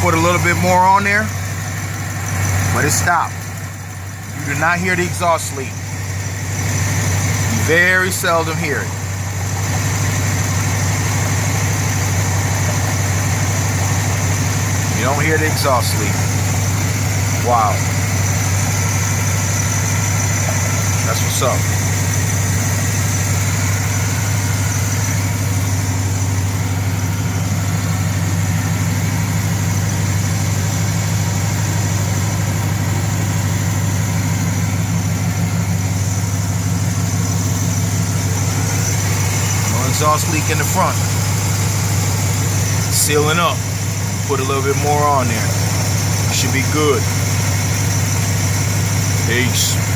put a little bit more on there, but it stopped. You do not hear the exhaust leak. You very seldom hear it. You don't hear the exhaust leak. Wow. That's what's up. No exhaust leak in the front. Sealing up. Put a little bit more on there. Should be good. Peace.